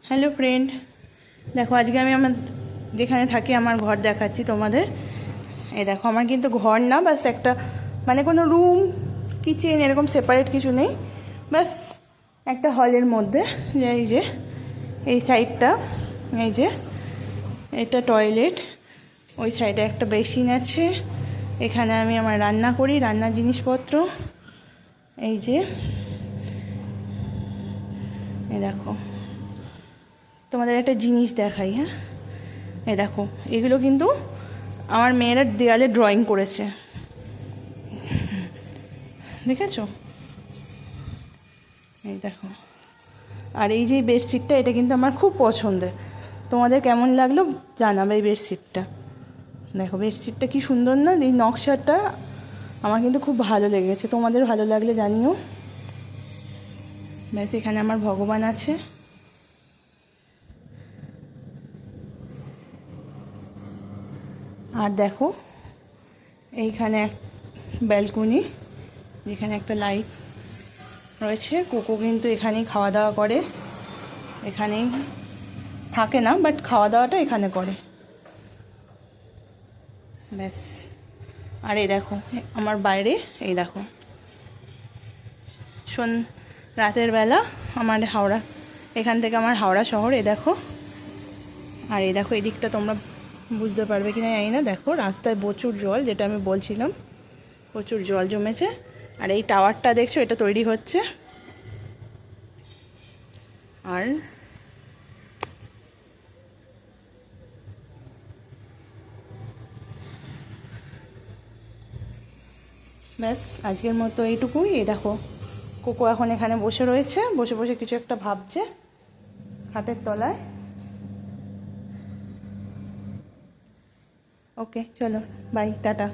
Hello friend, দেখো আজকে আমি আমার যেখানে থাকি আমার ঘর দেখাচ্ছি তোমাদের। এই দেখো, আমার কিন্তু ঘর না, বাস একটা মানে কোনো রুম কিচেন এরকম সেপারেট কিছু নেই, বাস একটা হলের মধ্যে। যে এই যে এই সাইডটা, এই যে এটা টয়লেট, ওই সাইডে একটা বেসিন আছে, এখানে আমি আমার রান্না করি, রান্নার জিনিসপত্র। এই যে এই দেখো, তোমাদের একটা জিনিস দেখাই। হ্যাঁ, এই দেখো, এগুলো কিন্তু আমার মেয়েরা দেয়ালে ড্রয়িং করেছে, দেখেছো? এই দেখো, আর এই যে বেডশিটটা, এটা কিন্তু আমার খুব পছন্দের। তোমাদের কেমন লাগলো জানাবে এই বেডশিটটা। দেখো বেডশিটটা কি সুন্দর না, এই নকশাটা আমার কিন্তু খুব ভালো লেগেছে, তোমাদের ভালো লাগলে জানিও। ব্যাস, এখানে আমার ভগবান আছে। আর দেখো এইখানে ব্যালকনি, যেখানে একটা লাইট রয়েছে। কোকো কিন্তু এখানেই খাওয়া দাওয়া করে, এখানেই থাকে না, বাট খাওয়া দাওয়াটা এখানে করে। ব্যাস, আর এই দেখো আমার বাইরে, এই দেখো রাতের বেলা আমার হাওড়া, এখান থেকে আমার হাওড়া শহর, এই দেখো। আর এই দেখো এদিকটা তোমরা বুঝতে পারবে কি না জানি না, দেখো রাস্তায় প্রচুর জল, যেটা আমি বলছিলাম প্রচুর জল জমেছে। আর এই টাওয়ারটা দেখছো, এটা তৈরি হচ্ছে। আর ব্যাস, আজকের মতো এইটুকুই। এই দেখো কোকো এখন এখানে বসে রয়েছে, বসে বসে কিছু একটা ভাবছে খাটের তলায়। ওকে, চলো বাই, টাটা।